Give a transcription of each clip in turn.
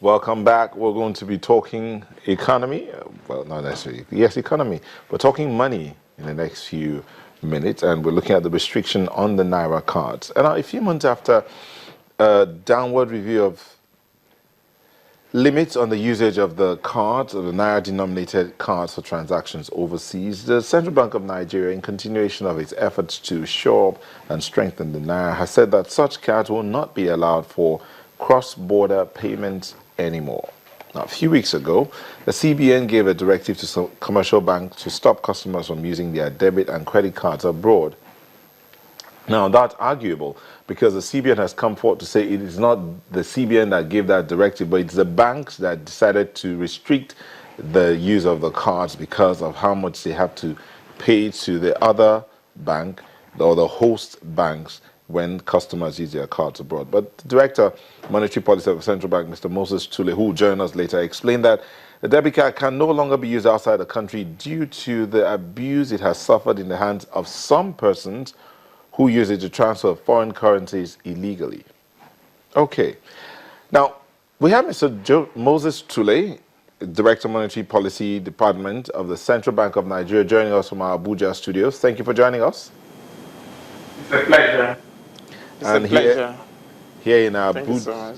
Welcome back. We're going to be talking economy. Well, not necessarily. Yes, economy. We're talking money in the next few minutes, and we're looking at the restriction on the Naira cards. And a few months after a downward review of limits on the usage of the cards, or the Naira-denominated cards for transactions overseas, the Central Bank of Nigeria, in continuation of its efforts to shore up and strengthen the Naira, has said that such cards will not be allowed for cross-border payments anymore. Now, a few weeks ago, the CBN gave a directive to some commercial banks to stop customers from using their debit and credit cards abroad. Now, that's arguable because the CBN has come forward to say it is not the CBN that gave that directive, but it's the banks that decided to restrict the use of the cards because of how much they have to pay to the other bank or the host banks when customers use their cards abroad. But the Director of Monetary Policy of the Central Bank, Mr. Moses Tule, who will join us later, explained that the debit card can no longer be used outside the country due to the abuse it has suffered in the hands of some persons who use it to transfer foreign currencies illegally. Okay. Now, we have Mr. Moses Tule, Director of Monetary Policy Department of the Central Bank of Nigeria, joining us from our Abuja studios. Thank you for joining us. It's a pleasure. And here in our Thank you so much.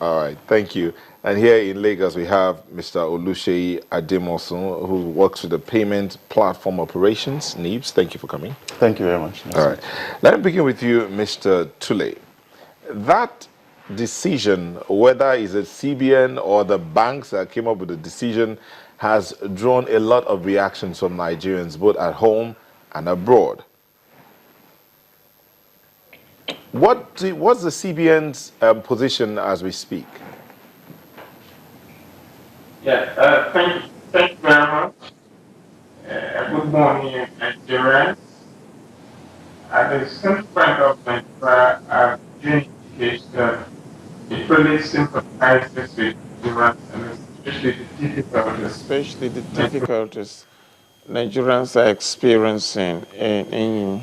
All right, thank you. And here in Lagos, we have Mr. Oluseyi Ademosun, who works with the Payment Platform Operations, NIBS. Thank you for coming. Thank you very much. All right. Let me begin with you, Mr. Tule. That decision, whether it's a CBN or the banks that came up with the decision, has drawn a lot of reactions from Nigerians, both at home and abroad. What's the CBN's position as we speak? Yeah, thank you very much. Good morning, Nigerians. The Central Bank of Nigeria during case it really sympathizes with Nigerians and especially the difficulties Nigerians are experiencing in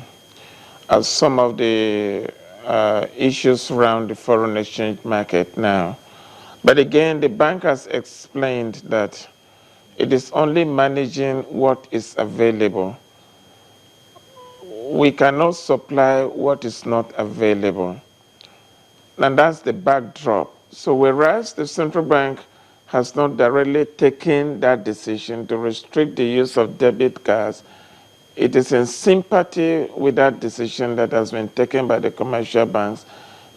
as some of the issues around the foreign exchange market now. But again, the bank has explained that it is only managing what is available. We cannot supply what is not available. And that's the backdrop. So whereas the central bank has not directly taken that decision to restrict the use of debit cards, it is in sympathy with that decision that has been taken by the commercial banks,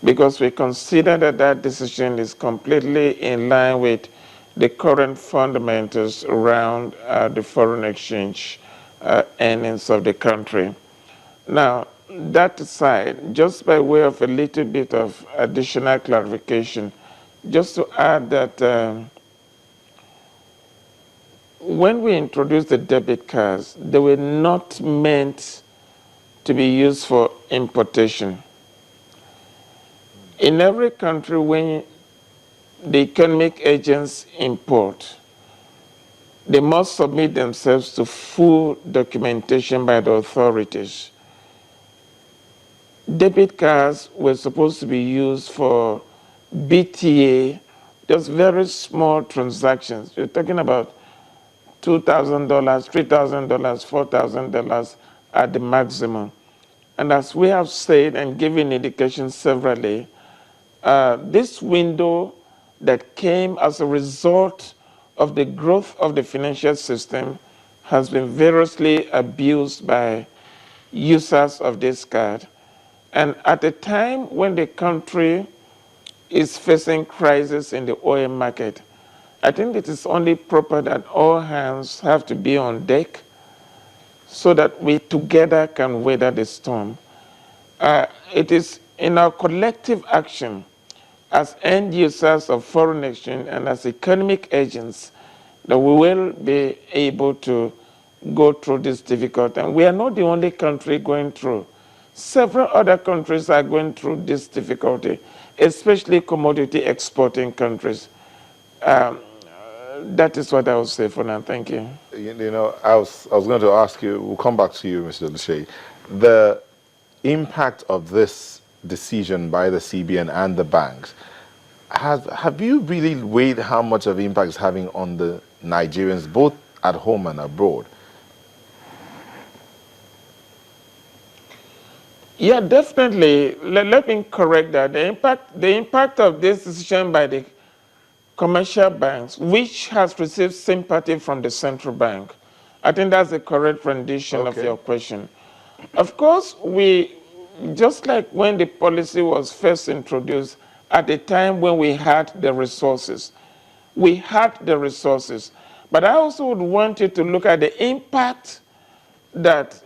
because we consider that that decision is completely in line with the current fundamentals around the foreign exchange earnings of the country. Now, that aside, just by way of a little bit of additional clarification, just to add that when we introduced the debit cards, they were not meant to be used for importation. In every country, when the economic agents import, they must submit themselves to full documentation by the authorities. Debit cards were supposed to be used for BTA, just very small transactions. We're talking about $2,000, $3,000, $4,000 at the maximum. And as we have said and given indications severally, this window that came as a result of the growth of the financial system has been variously abused by users of this card. And at a time when the country is facing crisis in the oil market, I think it is only proper that all hands have to be on deck so that we together can weather the storm. It is in our collective action as end users of foreign exchange and as economic agents that we will be able to go through this difficult time. We are not the only country going through. Several other countries are going through this difficulty, especially commodity exporting countries. That is what I would say for now. Thank you. You know, I was going to ask you, we'll come back to you, Mr. Oluseyi, the impact of this decision by the CBN and the banks. have you really weighed how much of impact it's having on the Nigerians, both at home and abroad? Yeah, definitely. Let me correct that. The impact of this decision by the commercial banks, which has received sympathy from the central bank. I think that's the correct rendition of Okay. your question. Of course, just like when the policy was first introduced, at the time when we had the resources, But I also would want you to look at the impact that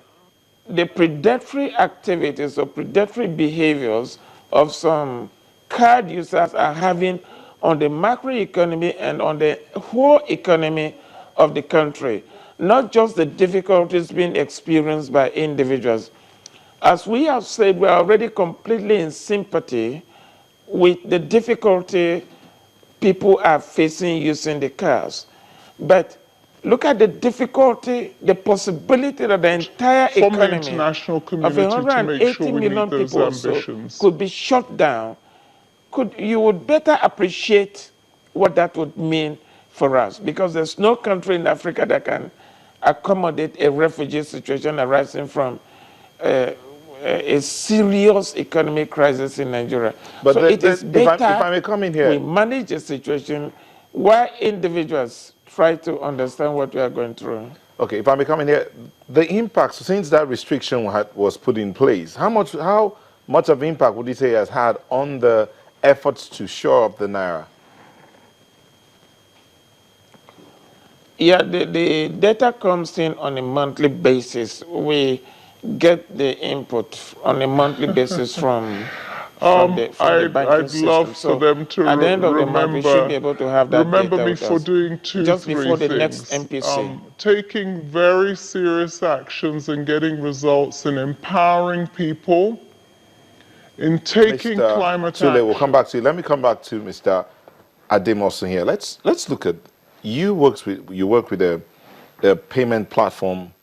the predatory activities or predatory behaviors of some card users are having on the macroeconomy and on the whole economy of the country, not just the difficulties being experienced by individuals. As we have said, we are already completely in sympathy with the difficulty people are facing using the cars. But look at the difficulty, the possibility that the entire From the economy international of community to make sure 180 we meet million those people or so ambitions. could be shut down. You would better appreciate what that would mean for us, because there's no country in Africa that can accommodate a refugee situation arising from a serious economic crisis in Nigeria. But So it is if I better may come in we here, manage the situation while individuals try to understand what we are going through. okay, if I may come in here, the impact since that restriction was put in place, how much of impact would you say has had on the efforts to shore up the Naira? Yeah, the data comes in on a monthly basis. We get the input on a monthly basis from the banking I'd love system. for So them to at the end of the month, we should be able to have that remember data me with for us doing three just before the next things. MPC. Taking very serious actions and getting results and empowering people, in taking Mr. climate Tule, action. we'll come back to you. Let me come back to Mr. Ademosun here. Let's look at you work with the payment platform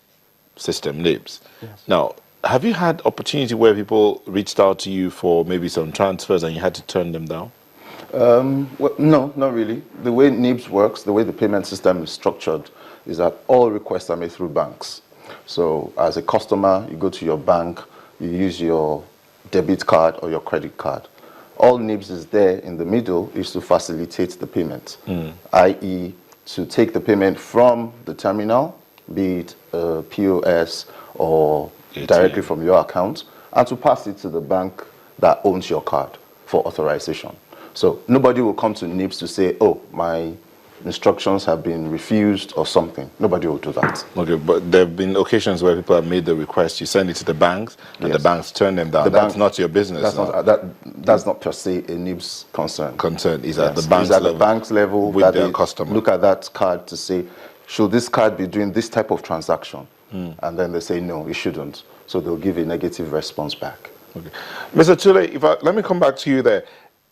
system, NIBS. Yes. Now, have you had opportunity where people reached out to you for maybe some transfers and you had to turn them down? Well, no, not really. The way NIBS works, the way the payment system is structured, is that all requests are made through banks. So as a customer, you go to your bank, you use your debit card or your credit card. All NIBS is there in the middle is to facilitate the payment, i.e. to take the payment from the terminal, be it POS or ATM. directly from your account, and to pass it to the bank that owns your card for authorization. So nobody will come to NIBS to say, oh, my instructions have been refused or something. Nobody will do that. Okay, but there have been occasions where people have made the request, you send it to the banks, and Yes. the banks turn them down. The That's bank- not your business. That's now. that's not per se a NIBS concern. Concern is at Yes. the bank's It's at level. the bank's level with that their they customer. look at that card to say, should this card be doing this type of transaction? And then they say, no, it shouldn't. So they'll give a negative response back. Okay. Mr. Tule, let me come back to you there.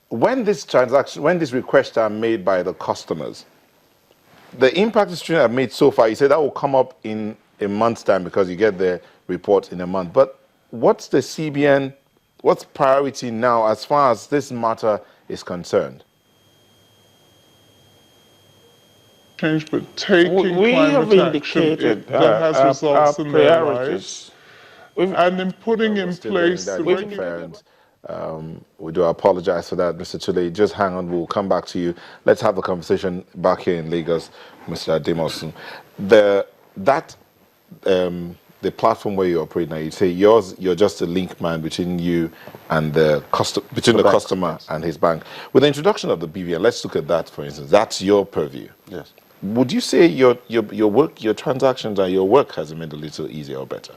When these requests are made by the customers, the impact the students have made so far, you said that will come up in a month's time because you get the report in a month. But what's the CBN, what's priority now as far as this matter is concerned? Change, but taking We have climate action indicated that has results our in their priorities. lives, and then putting in Still hearing place that the interference. We do apologize for that, Mr. Tule. Just hang on, we'll come back to you. Let's have a conversation back here in Lagos, Mr. Ademosun. The platform where you operate now, you say you're just a link man between you and the customer and his bank. With the introduction of the BVN, let's look at that, for instance. That's your purview. Yes. Would you say your work, your transactions, and your work has made a little easier or better?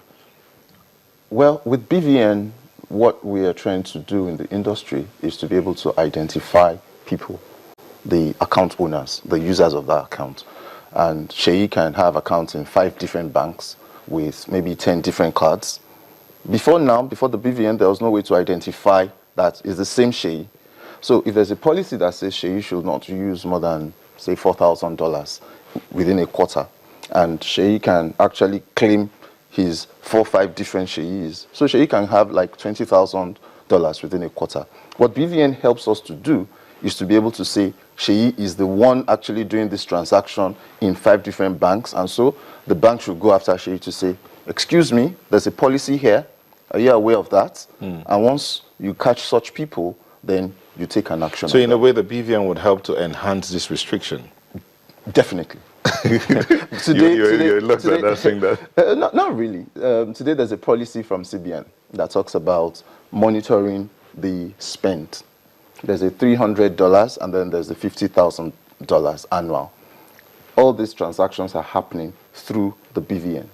Well, with BVN, what we are trying to do in the industry is to be able to identify people, the account owners, the users of that account. And Sheyi can have accounts in 5 different banks with maybe 10 different cards. Before the BVN, there was no way to identify that it's the same Sheyi. So if there's a policy that says Sheyi should not use more than, say, $4,000 within a quarter, and Sheyi can actually claim his 4 or 5 different Sheyis. So Sheyi can have like $20,000 within a quarter. What BVN helps us to do is to be able to say, Sheyi is the one actually doing this transaction in 5 different banks. And so the bank should go after Sheyi to say, excuse me, there's a policy here. Are you aware of that? And once you catch such people, then you take an action. So in a way, the BVN would help to enhance this restriction? Definitely. You looked at that saying that. Not really. Today there's a policy from CBN that talks about monitoring the spend. There's a $300 and then there's a $50,000 annual. All these transactions are happening through the BVN.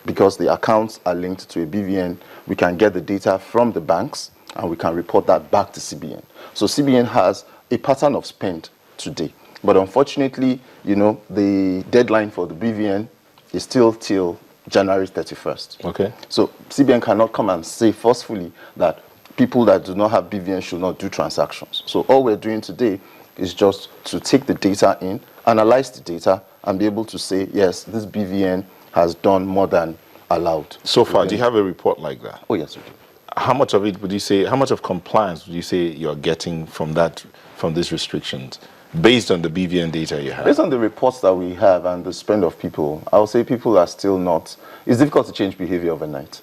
Because the accounts are linked to a BVN, we can get the data from the banks and we can report that back to CBN. So CBN has a pattern of spend today. But unfortunately, you know, the deadline for the BVN is still till January 31st. Okay. So CBN cannot come and say forcefully that people that do not have BVN should not do transactions. So all we're doing today is just to take the data in, analyze the data, and be able to say, yes, this BVN has done more than allowed. So far, do you have a report like that? Oh, yes, we do. How much of it would you say, how much of compliance would you say you're getting from these restrictions, based on the BVN data you have? Based on the reports that we have and the spend of people, I would say people are still not, it's difficult to change behavior overnight.